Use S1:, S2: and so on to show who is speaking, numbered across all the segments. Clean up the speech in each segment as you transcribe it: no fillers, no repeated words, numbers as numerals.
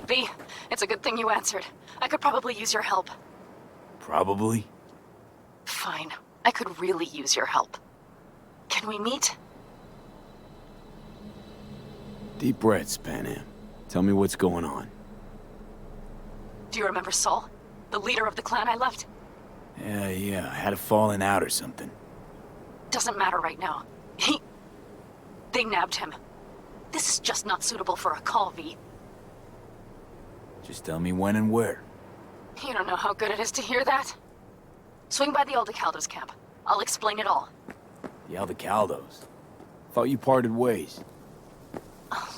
S1: V, it's a good thing you answered. I could probably use your help.
S2: Probably?
S1: Fine. I could really use your help. Can we meet?
S2: Deep breaths, Panam. Tell me what's going on.
S1: Do you remember Saul? The leader of the clan I left?
S2: Yeah, I had a falling out or something.
S1: Doesn't matter right now. They nabbed him. This is just not suitable for a call, V.
S2: Just tell me when and where.
S1: You don't know how good it is to hear that? Swing by the Aldecaldos camp. I'll explain it all.
S2: The Aldecaldos? Thought you parted ways.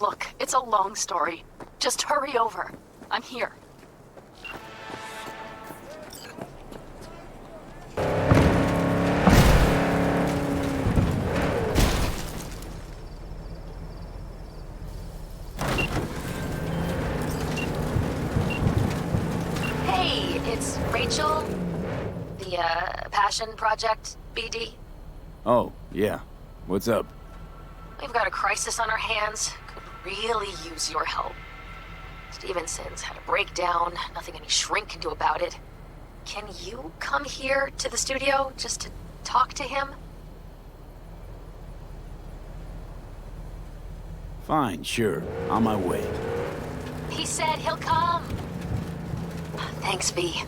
S1: Look, it's a long story. Just hurry over. I'm here. Hey, it's Rachel. The, Passion Project, BD.
S2: Oh, yeah. What's up?
S1: We've got a crisis on our hands. Could really use your help. Stevenson's had a breakdown, nothing any shrink can do about it. Can you come here to the studio just to talk to him?
S2: Fine, sure. On my way.
S1: He said he'll come. Thanks, V.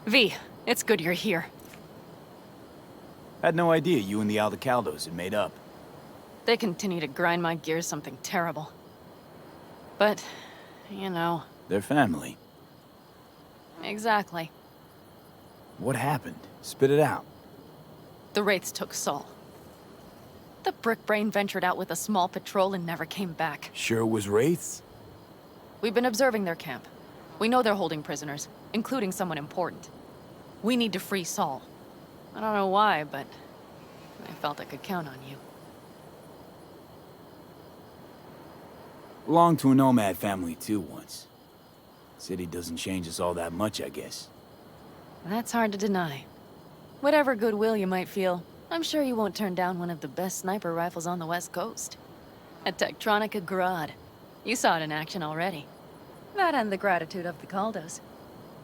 S1: V, it's good you're here.
S2: Had no idea you and the Aldecaldos had made up.
S1: They continue to grind my gears something terrible. But, you know...
S2: They're family.
S1: Exactly.
S2: What happened? Spit it out.
S1: The Wraiths took Saul. The Brickbrain ventured out with a small patrol and never came back.
S2: Sure it was Wraiths?
S1: We've been observing their camp. We know they're holding prisoners, including someone important. We need to free Saul. I don't know why, but I felt I could count on you.
S2: Belonged to a nomad family too once. City doesn't change us all that much, I guess.
S1: That's hard to deny. Whatever goodwill you might feel, I'm sure you won't turn down one of the best sniper rifles on the West Coast. A Tektronica Grad. You saw it in action already. That and the gratitude of the Caldos.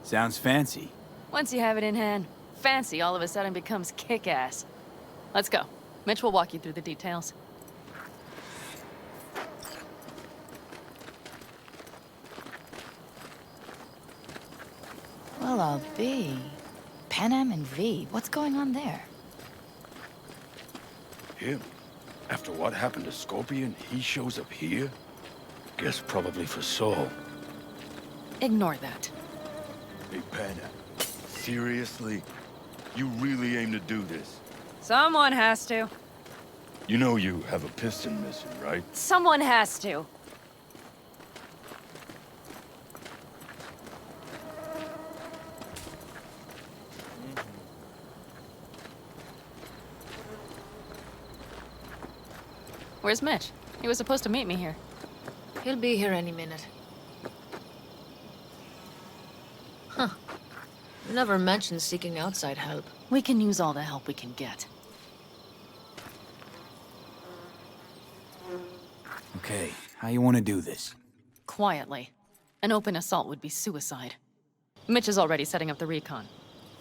S2: Sounds fancy.
S1: Once you have it in hand, fancy all of a sudden becomes kick-ass. Let's go. Mitch will walk you through the details.
S3: Well, I'll be. Panam and V, what's going on there?
S4: Him? After what happened to Scorpion, he shows up here? Guess probably for Saul.
S1: Ignore that.
S4: Hey, Panam. Seriously? You really aim to do this?
S1: Someone has to.
S4: You know you have a piston missing, right?
S1: Someone has to. Where's Mitch? He was supposed to meet me here.
S5: He'll be here any minute. Huh. Never mentioned seeking outside help.
S1: We can use all the help we can get.
S2: Okay, how you want to do this?
S1: Quietly. An open assault would be suicide. Mitch is already setting up the recon.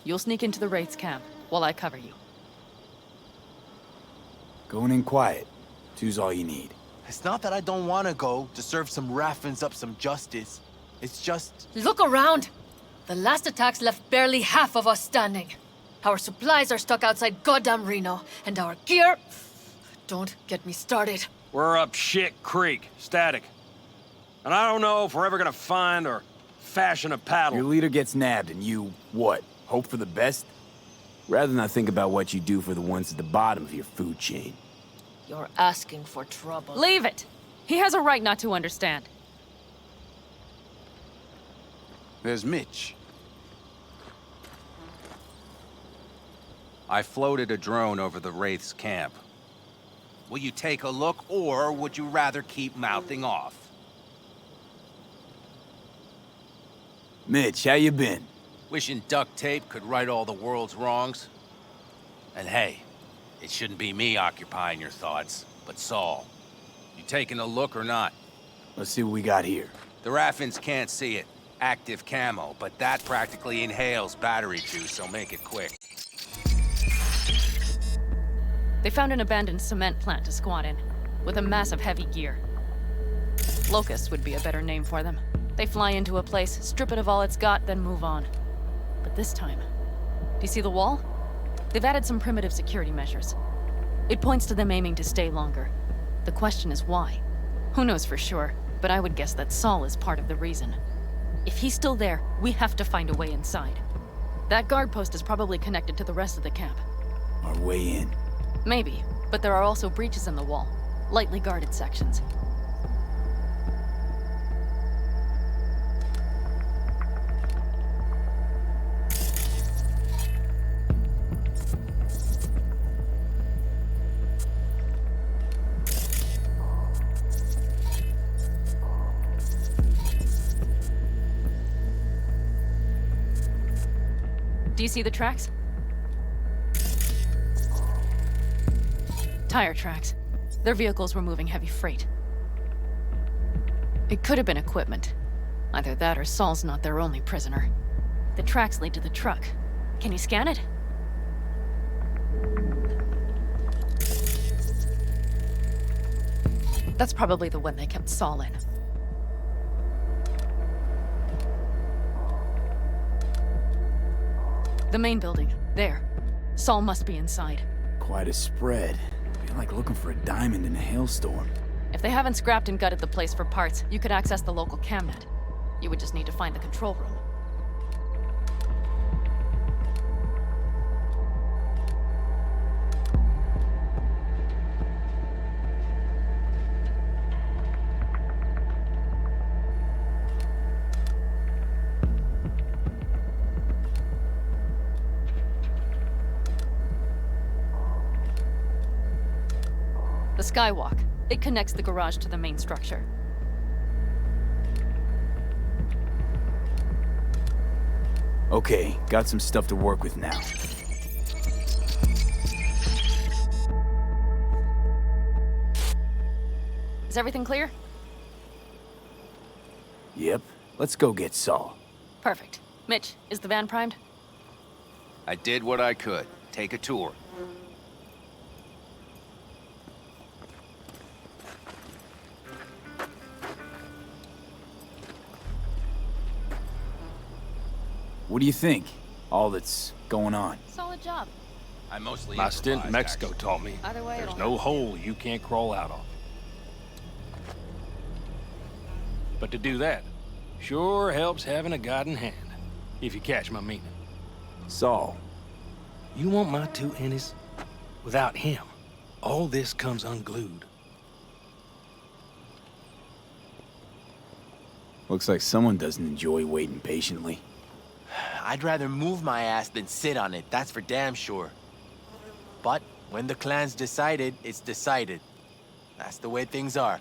S1: You'll sneak into the Wraiths camp while I cover you.
S2: Going in quiet. Two's all you need.
S6: It's not that I don't want to go to serve some Raffins up some justice. It's just...
S5: Look around! The last attacks left barely half of us standing. Our supplies are stuck outside goddamn Reno, and our gear... Don't get me started.
S7: We're up shit creek, static. And I don't know if we're ever gonna find or fashion a paddle.
S2: Your leader gets nabbed and you, what, hope for the best? Rather not think about what you do for the ones at the bottom of your food chain.
S5: You're asking for trouble.
S1: Leave it! He has a right not to understand.
S8: There's Mitch. I floated a drone over the Wraith's camp. Will you take a look, or would you rather keep mouthing off?
S2: Mitch, how you been?
S8: Wishing duct tape could right all the world's wrongs? And hey, it shouldn't be me occupying your thoughts, but Saul. You taking a look or not?
S2: Let's see what we got here.
S8: The Raffins can't see it. Active camo, but that practically inhales battery juice, so make it quick.
S1: They found an abandoned cement plant to squat in, with a massive heavy gear. Locusts would be a better name for them. They fly into a place, strip it of all it's got, then move on. But this time, do you see the wall? They've added some primitive security measures. It points to them aiming to stay longer. The question is why? Who knows for sure, but I would guess that Saul is part of the reason. If he's still there, we have to find a way inside. That guard post is probably connected to the rest of the camp.
S2: Our way in.
S1: Maybe, but there are also breaches in the wall. Lightly guarded sections. Do you see the tracks? Tire tracks. Their vehicles were moving heavy freight. It could have been equipment. Either that or Saul's not their only prisoner. The tracks lead to the truck. Can you scan it? That's probably the one they kept Saul in. The main building. There. Saul must be inside.
S2: Quite a spread. Feel like looking for a diamond in a hailstorm.
S1: If they haven't scrapped and gutted the place for parts, you could access the local camnet. You would just need to find the control room. The skywalk. It connects the garage to the main structure.
S2: Okay, got some stuff to work with now.
S1: Is everything clear?
S2: Yep, let's go get Saul.
S1: Perfect. Mitch, is the van primed?
S8: I did what I could. Take a tour.
S2: What do you think? All that's going on.
S1: Solid job.
S8: I mostly
S7: My stint in
S8: improvised,
S7: Mexico
S8: actually.
S7: taught me
S1: Either way,
S7: there's
S1: it'll
S7: no
S1: help.
S7: hole you can't crawl out of. But to do that, sure helps having a guiding hand, if you catch my meaning.
S2: Saul.
S7: You want my two innies? Without him, all this comes unglued.
S2: Looks like someone doesn't enjoy waiting patiently.
S6: I'd rather move my ass than sit on it, that's for damn sure. But when the clan's decided, it's decided. That's the way things are.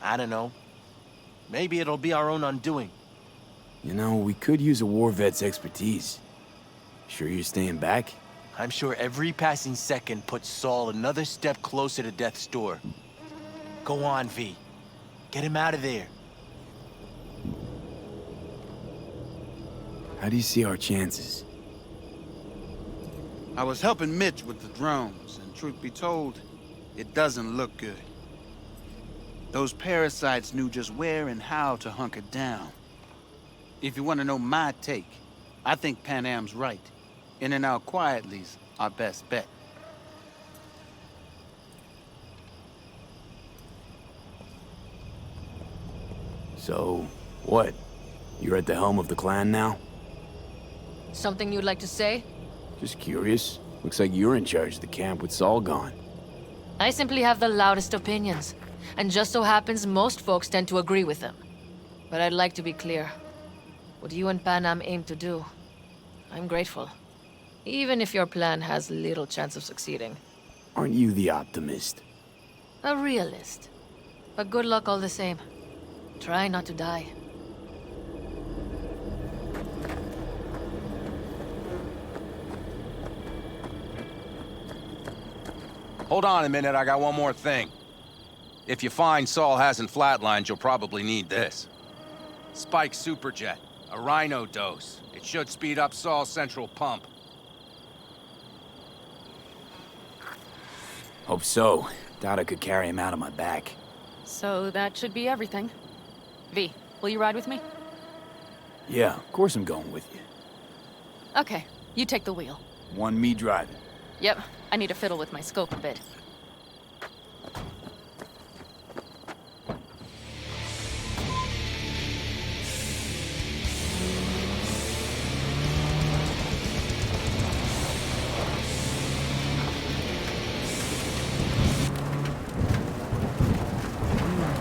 S6: I don't know. Maybe it'll be our own undoing.
S2: You know, we could use a war vet's expertise. Sure you're staying back?
S6: I'm sure every passing second puts Saul another step closer to death's door. Go on, V. Get him out of there.
S2: How do you see our chances?
S9: I was helping Mitch with the drones, and truth be told, it doesn't look good. Those parasites knew just where and how to hunker down. If you want to know my take, I think Panam's right. In and out quietly's our best bet.
S2: So, what? You're at the helm of the clan now?
S5: Something you'd like to say?
S2: Just curious. Looks like you're in charge of the camp with Saul gone.
S5: I simply have the loudest opinions, and just so happens most folks tend to agree with them. But I'd like to be clear. What you and Panam aim to do, I'm grateful. Even if your plan has little chance of succeeding.
S2: Aren't you the optimist?
S5: A realist. But good luck all the same. Try not to die.
S8: Hold on a minute, I got one more thing. If you find Saul hasn't flatlined, you'll probably need this. Spike Superjet, a rhino dose. It should speed up Saul's central pump.
S2: Hope so. Doubt I could carry him out on my back.
S1: So that should be everything. V, will you ride with me?
S2: Yeah, of course I'm going with you.
S1: Okay, you take the wheel.
S2: One me driving.
S1: Yep, I need to fiddle with my scope a bit.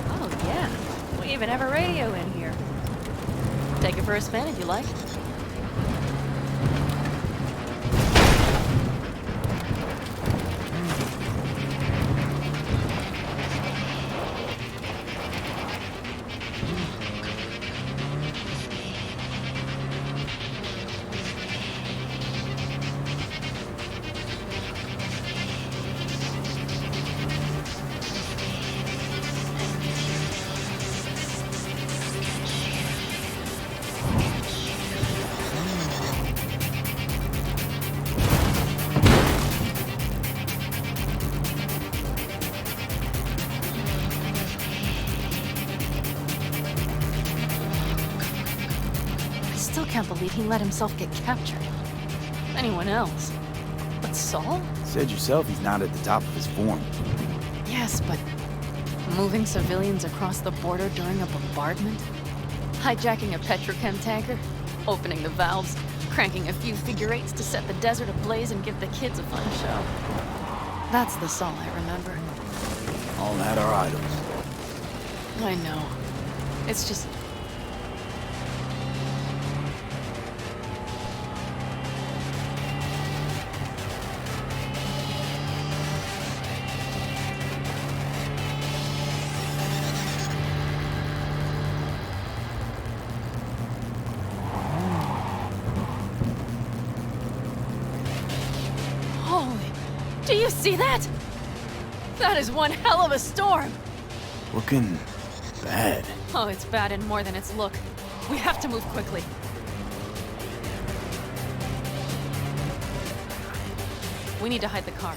S1: Oh yeah, we even have a radio in here. Take it for a spin if you like. Can't believe he let himself get captured. Anyone else? But Saul?
S2: Said yourself he's not at the top of his form.
S1: Yes, but moving civilians across the border during a bombardment? Hijacking a petrochem tanker? Opening the valves? Cranking a few figure eights to set the desert ablaze and give the kids a fun show? That's the Saul I remember.
S2: All that are idols.
S1: I know. It's just... Do you see that? That is one hell of a storm!
S2: Looking bad.
S1: Oh, it's bad in more than its look. We have to move quickly. We need to hide the car.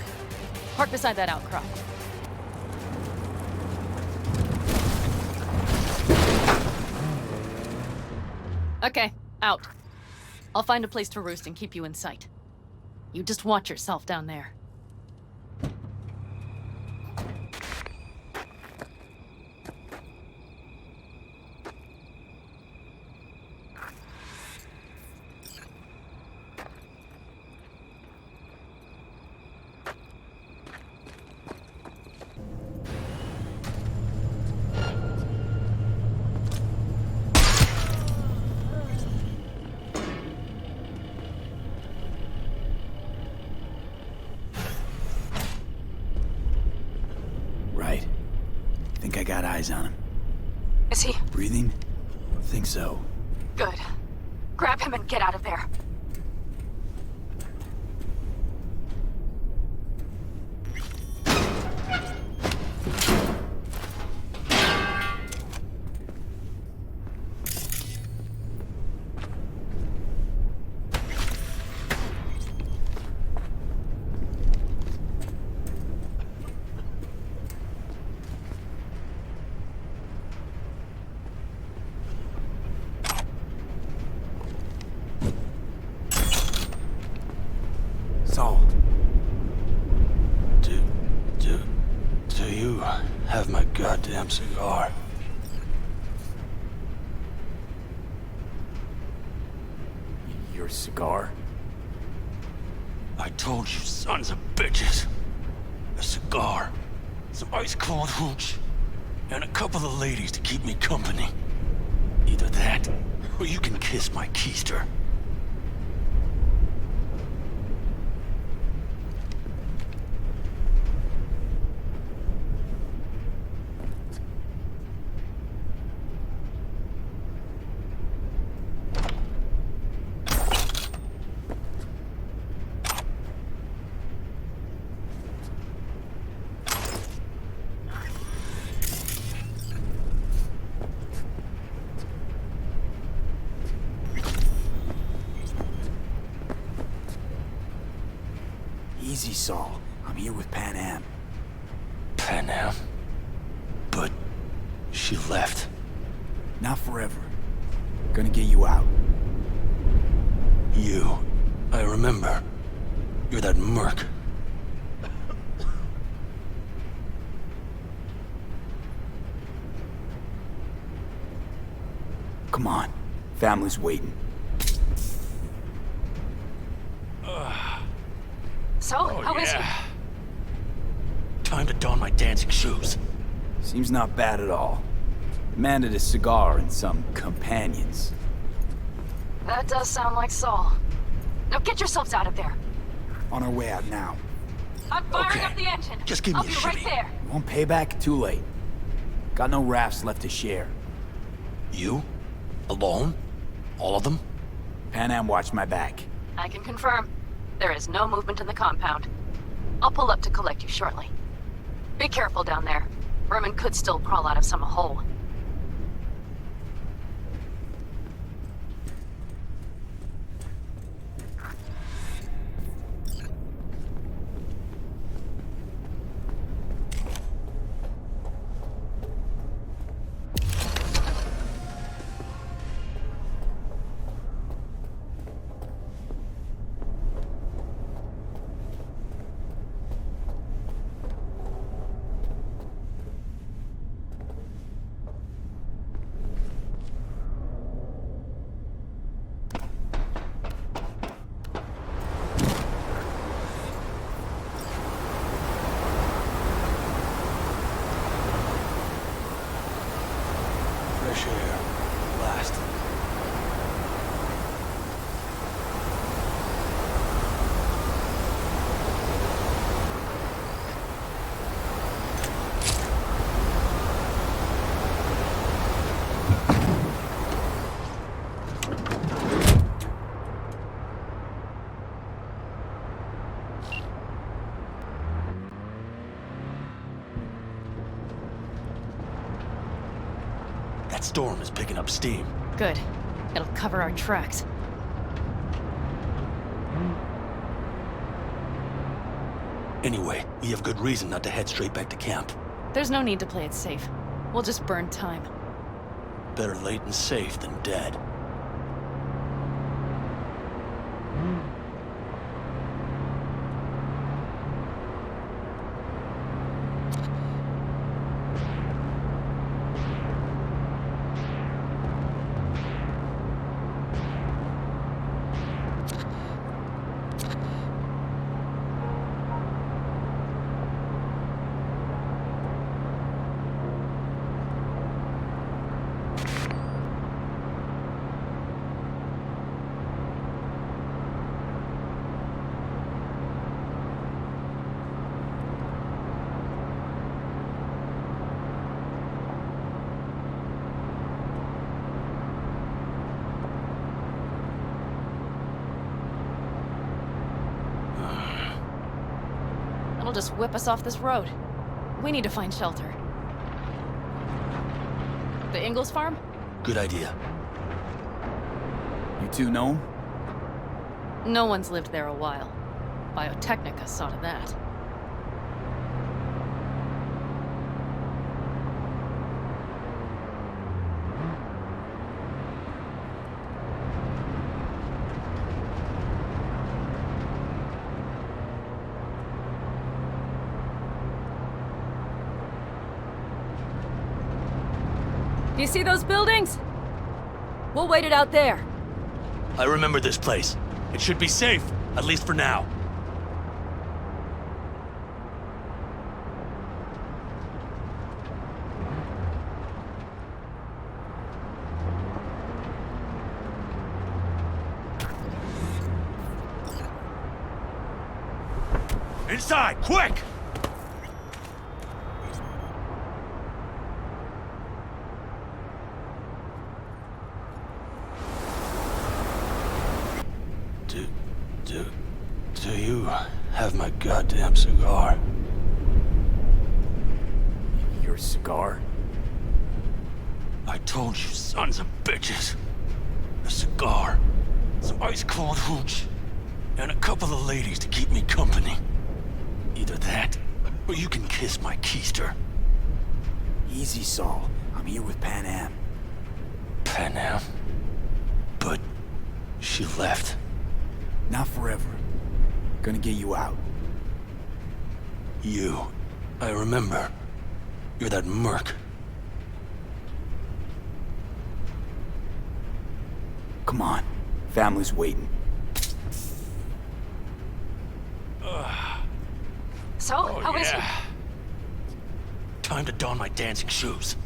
S1: Park beside that outcrop. Okay, out. I'll find a place to roost and keep you in sight. You just watch yourself down there.
S2: Right. Think I got eyes on him.
S1: Is he?
S2: Breathing? Think so.
S1: Good. Grab him and get out of there.
S2: Saul.
S4: Do you have my goddamn cigar?
S2: Your cigar?
S4: I told you sons of bitches. A cigar, some ice cold hooch, and a couple of ladies to keep me company. Either that, or you can kiss my keister.
S2: Easy, Saul. I'm here with Panam.
S4: Panam? But she left.
S2: Not forever. Gonna get you out.
S4: You. I remember. You're that merc.
S2: Come on. Family's waiting.
S1: So, how is he?
S4: Time to don my dancing shoes.
S2: Seems not bad at all. Demanded a cigar and some companions.
S1: That does sound like Saul. Now get yourselves out of there.
S2: On our way out now.
S1: I'm firing
S4: Okay.
S1: up the engine.
S4: Just give me
S1: I'll
S4: a
S1: be
S4: shimmy.
S1: right there.
S2: You want payback? Too late. Got no rafts left to share.
S4: You? Alone? All of them?
S2: Panam watched my back.
S1: I can confirm. There is no movement in the compound. I'll pull up to collect you shortly. Be careful down there. Vermin could still crawl out of some hole.
S4: Fresh air. Blast. That storm is picking up steam.
S1: Good. It'll cover our tracks.
S4: Anyway, we have good reason not to head straight back to camp.
S1: There's no need to play it safe. We'll just burn time.
S4: Better late and safe than dead.
S1: It'll just whip us off this road. We need to find shelter. The Ingalls farm?
S4: Good idea.
S2: You two know him?
S1: No one's lived there a while. Biotechnica saw to that. Do you see those buildings? We'll wait it out there.
S4: I remember this place. It should be safe, at least for now. Inside, quick! Do you have my goddamn cigar?
S2: Your cigar?
S4: I told you, sons of bitches. A cigar, some ice-cold hooch, and a couple of ladies to keep me company. Either that, or you can kiss my keister.
S2: Easy, Saul. I'm here with Panam.
S4: Panam? But she left.
S2: Not forever. Gonna get you out.
S4: You. I remember. You're that merc.
S2: Come on. Family's waiting.
S1: So, how is he?
S4: Time to don my dancing shoes.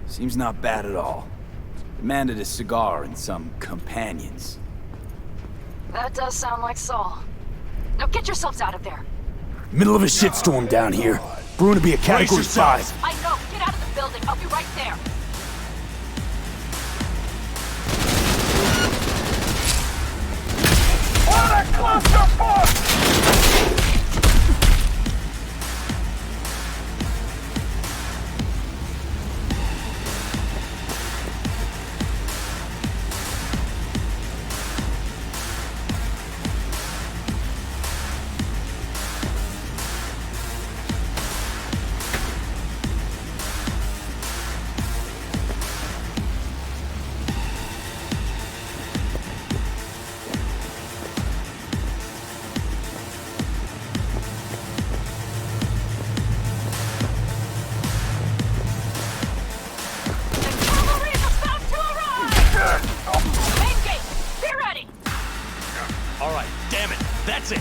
S2: Seems not bad at all. Demanded a cigar and some companions.
S1: That does sound like Saul. Now get yourselves out of there.
S2: Middle of a shitstorm down here. Brewing to be a Category 5.
S1: I know. Get out of the building. I'll be right there.
S4: All right, damn it. That's it.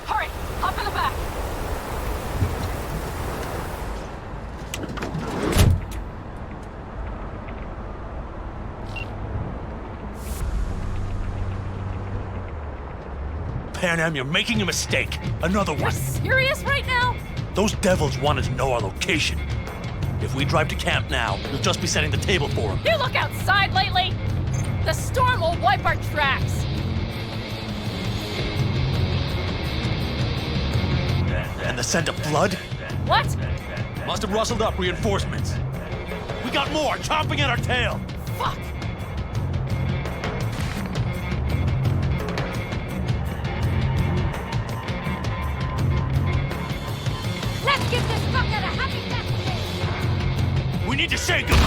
S1: Hurry! Hop in the back!
S4: Panam, you're making a mistake. Another
S1: You're
S4: one.
S1: serious right now?
S4: Those devils wanted to know our location. If we drive to camp now, you'll just be setting the table for them.
S1: You look outside lately? The storm will wipe our tracks.
S4: And the scent of blood?
S1: What?
S4: Must have rustled up reinforcements. We got more chomping at our tail.
S1: Fuck! Let's give this fucker a happy death.
S4: We need to shake them.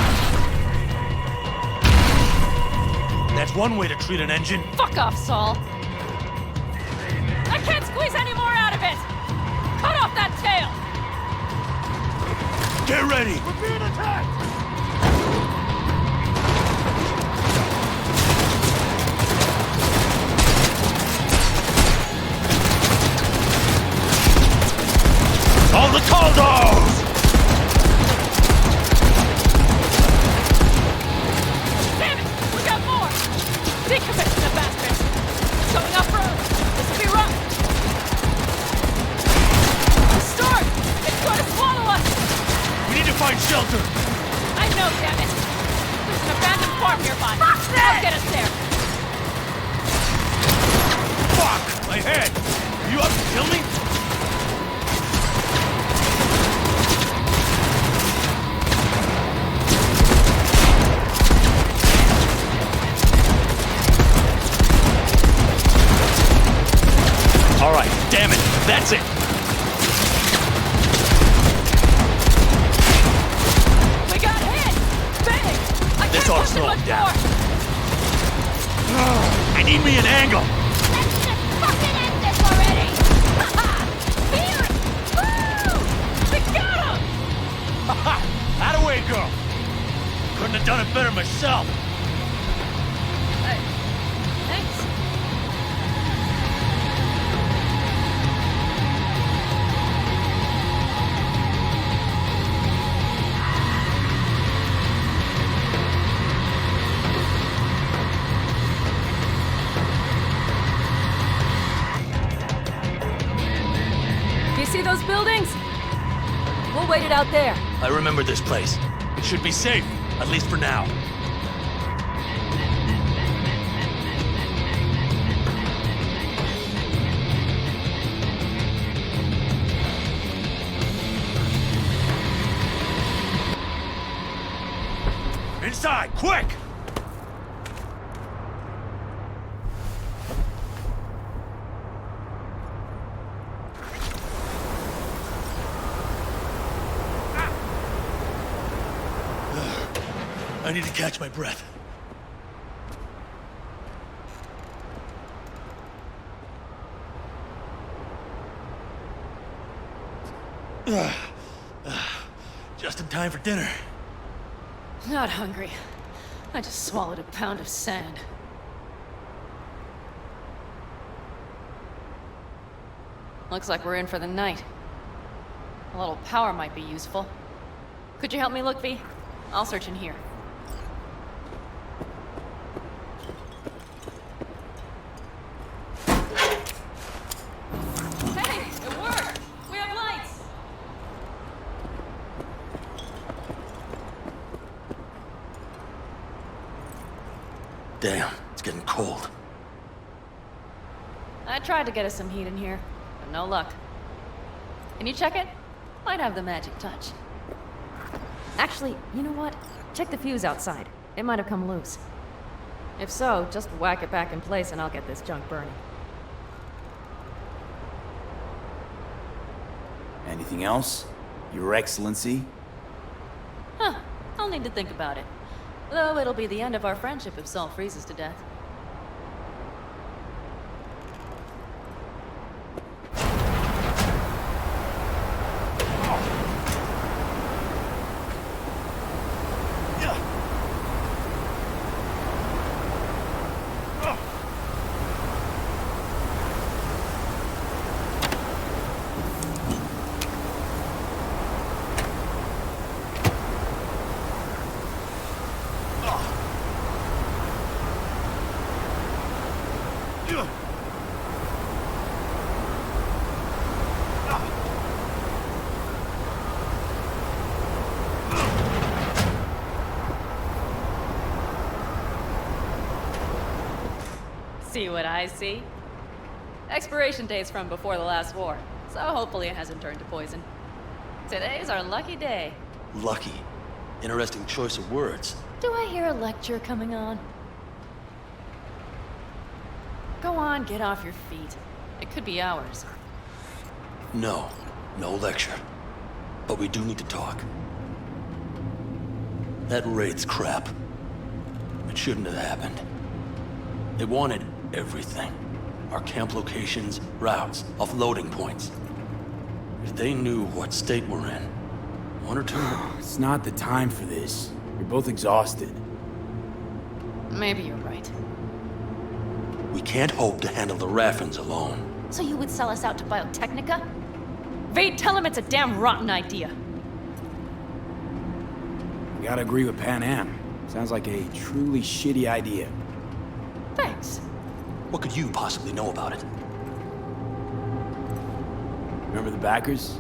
S4: That's one way to treat an engine.
S1: Fuck off, Saul. I can't squeeze any more out of it. Cut off that tail.
S4: Get ready. We're being attacked. All the Caldos!
S1: Damn it! We got more! Decommission the bastards! Going off-road! This will be rough! The storm! It's going to swallow us!
S4: We need to find shelter!
S1: I know, damn it! There's an abandoned farm nearby! I'll get us there!
S4: Fuck! My head! Are you up to kill me? All right, damn it. That's it.
S1: We got hit! Big! I
S4: This
S1: can't
S4: ought to
S1: push it
S4: slow
S1: much
S4: him down.
S1: more!
S4: I need me an angle.
S1: Let's just fucking end this already! Feel it! Woo! We got him!
S4: How'd away go? Couldn't have done it better myself.
S1: Hey, thanks. Do you see those buildings? We'll wait it out there.
S4: I remember this place. It should be safe, at least for now. Inside, quick! I need to catch my breath. Just in time for dinner.
S1: Not hungry. I just swallowed a pound of sand. Looks like we're in for the night. A little power might be useful. Could you help me look, V? I'll search in here. Hey, it worked! We have lights!
S4: Damn, it's getting cold.
S1: I tried to get us some heat in here, but no luck. Can you check it? Might have the magic touch. Actually, you know what? Check the fuse outside. It might have come loose. If so, just whack it back in place and I'll get this junk burning.
S2: Anything else? Your Excellency?
S1: Huh. I'll need to think about it. Though it'll be the end of our friendship if Saul freezes to death. See what I see? Expiration date's from before the last war, so hopefully it hasn't turned to poison. Today's our lucky day.
S4: Lucky. Interesting choice of words.
S1: Do I hear a lecture coming on? Go on, get off your feet. It could be hours.
S4: No, no lecture. But we do need to talk. That raid's crap. It shouldn't have happened. They wanted everything. Our camp locations, routes, offloading points. If they knew what state we're in, one or two...
S2: It's not the time for this. You're both exhausted.
S1: Maybe you're right.
S4: We can't hope to handle the Raffins alone.
S1: So you would sell us out to Biotechnica? Vade, tell him it's a damn rotten idea.
S2: I gotta agree with Panam. Sounds like a truly shitty idea.
S1: Thanks.
S4: What could you possibly know about it?
S2: Remember the backers?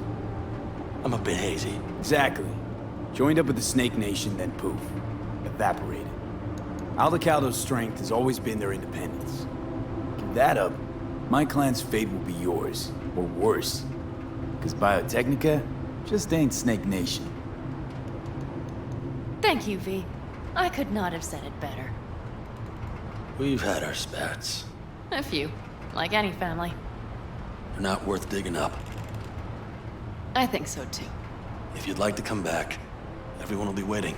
S4: I'm a bit hazy.
S2: Exactly. Joined up with the Snake Nation, then poof. Evaporated. Aldecaldo's strength has always been their independence. Give that up, my clan's fate will be yours. Or worse. Because Biotechnica just ain't Snake Nation.
S1: Thank you, V. I could not have said it better.
S4: We've had our spats.
S1: A few. Like any family.
S4: They're not worth digging up.
S1: I think so too.
S4: If you'd like to come back, everyone will be waiting.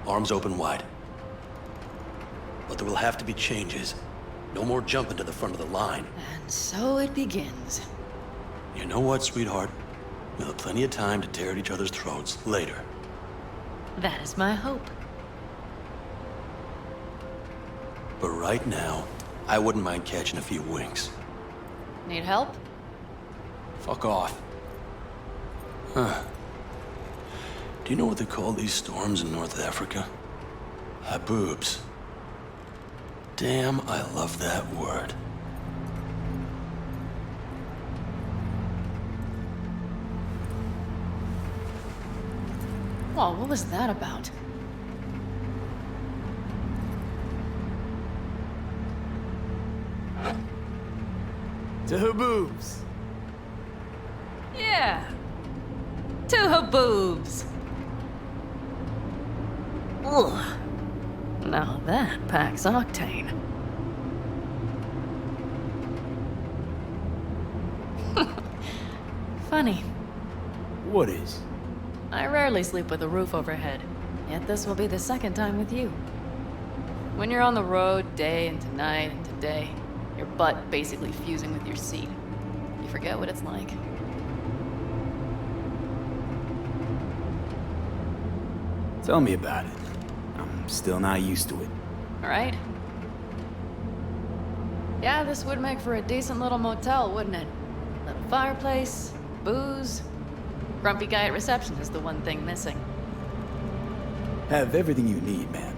S4: Arms open wide. But there will have to be changes. No more jumping to the front of the line.
S1: And so it begins.
S4: You know what, sweetheart? We'll have plenty of time to tear at each other's throats later.
S1: That is my hope.
S4: But right now, I wouldn't mind catching a few winks.
S1: Need help?
S4: Fuck off. Huh. Do you know what they call these storms in North Africa? Haboobs. Damn, I love that word.
S1: Whoa, what was that about?
S2: To her boobs.
S1: Yeah. To her boobs. Ugh. Now that packs octane. Funny.
S2: What is?
S1: I rarely sleep with a roof overhead, yet this will be the second time with you. When you're on the road day into night into day, your butt basically fusing with your seat, you forget what it's like.
S2: Tell me about it. I'm still not used to it.
S1: Right? Yeah, this would make for a decent little motel, wouldn't it? Little fireplace, booze. Grumpy guy at reception is the one thing missing.
S2: Have everything you need, man.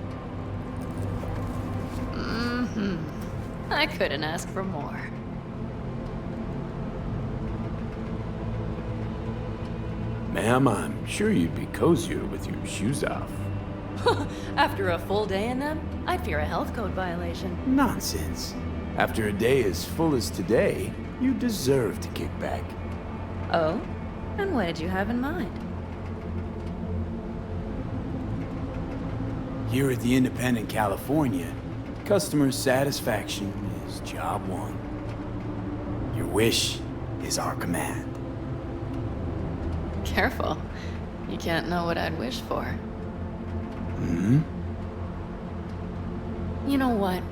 S1: Mm-hmm. I couldn't ask for more.
S2: Ma'am, I'm sure you'd be cozier with your shoes off.
S1: After a full day in them, I'd fear a health code violation.
S2: Nonsense. After a day as full as today, you deserve to kick back.
S1: Oh? And what did you have in mind?
S2: Here at the Independent California, customer satisfaction is job one. Your wish is our command.
S1: Careful. You can't know what I'd wish for.
S2: Hmm?
S1: You know what?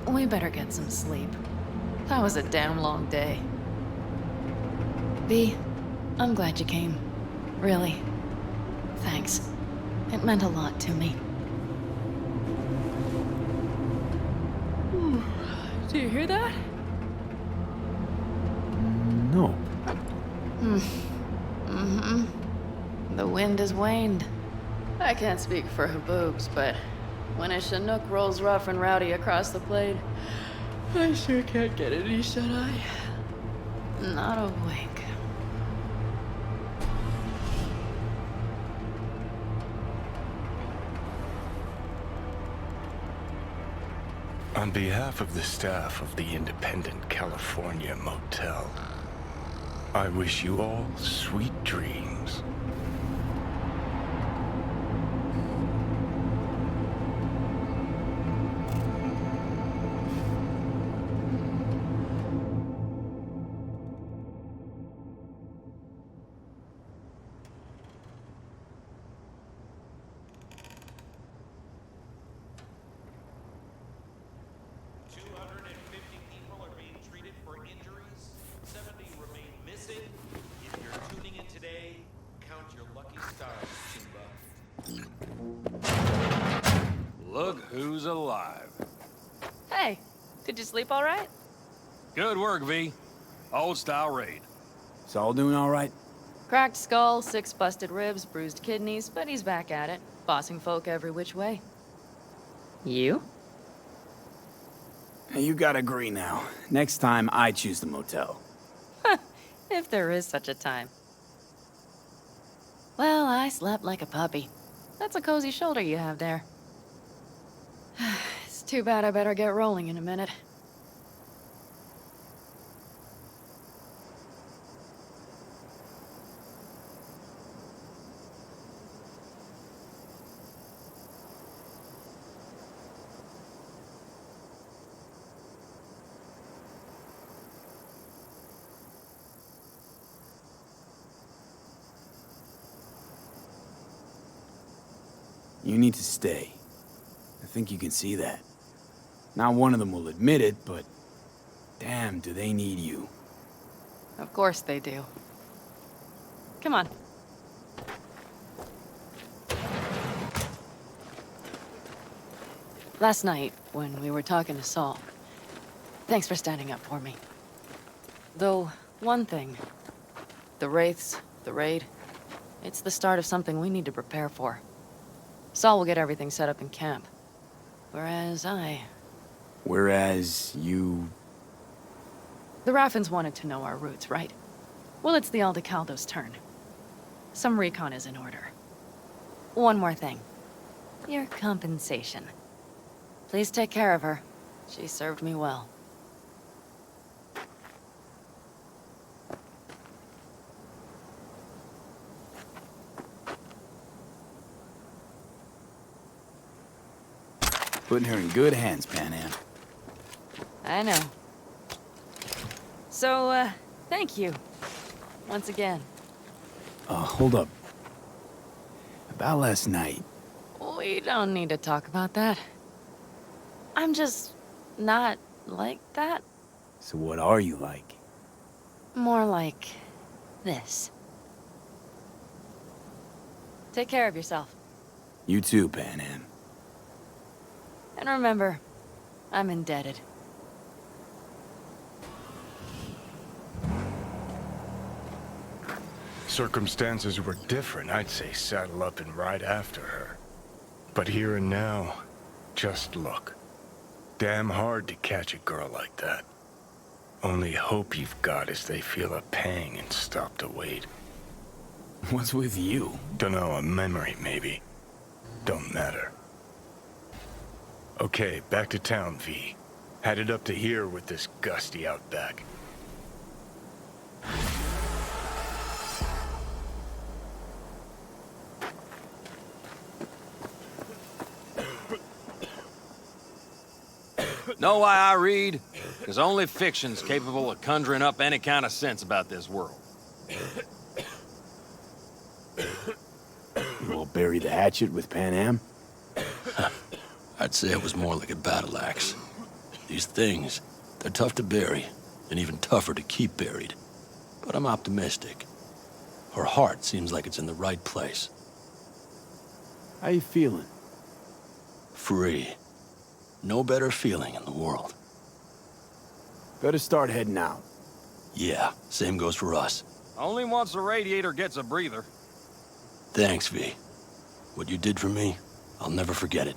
S1: We better get some sleep. That was a damn long day. V, I'm glad you came. Really. Thanks. It meant a lot to me. Do you hear that?
S2: No.
S1: Mm-hmm. The wind has waned. I can't speak for her boobs, but when a Chinook rolls rough and rowdy across the blade, I sure can't get any shut-eye. Not a wink.
S10: On behalf of the staff of the Independent California Motel, I wish you all sweet dreams.
S7: Look who's alive.
S1: Hey, did you sleep all right?
S7: Good work, V. Old-style raid.
S2: Saul doing all right?
S1: Cracked skull, 6 busted ribs, bruised kidneys, but he's back at it, bossing folk every which way. You?
S2: You gotta agree now. Next time, I choose the motel.
S1: If there is such a time. Well, I slept like a puppy. That's a cozy shoulder you have there. It's too bad I better get rolling in a minute.
S2: You need to stay. I think you can see that. Not one of them will admit it, but damn, do they need you.
S1: Of course they do. Come on. Last night, when we were talking to Saul, thanks for standing up for me. Though, one thing. The Wraiths, the raid, it's the start of something we need to prepare for. Saul will get everything set up in camp. Whereas
S2: you...
S1: The Raffins wanted to know our routes, right? Well, it's the Aldecaldo's turn. Some recon is in order. One more thing. Your compensation. Please take care of her. She served me well.
S2: Putting her in good hands, Panam.
S1: I know. So, thank you. Once again.
S2: Hold up. About last night.
S1: We don't need to talk about that. I'm just not like that.
S2: So what are you like?
S1: More like this. Take care of yourself.
S2: You too, Panam.
S1: And remember, I'm indebted.
S10: Circumstances were different, I'd say saddle up and ride after her. But here and now, just look. Damn hard to catch a girl like that. Only hope you've got is they feel a pang and stop to wait.
S2: What's with you?
S10: Dunno, a memory maybe. Don't matter. Okay, back to town, V. Headed up to here with this gusty outback.
S7: Know why I read? Because only fiction's capable of conjuring up any kind of sense about this world.
S2: We'll bury the hatchet with Panam?
S4: I'd say it was more like a battle axe. These things, they're tough to bury, and even tougher to keep buried. But I'm optimistic. Her heart seems like it's in the right place.
S2: How you feeling?
S4: Free. No better feeling in the world.
S2: Better start heading out.
S4: Yeah, same goes for us.
S7: Only once the radiator gets a breather.
S4: Thanks, V. What you did for me, I'll never forget it.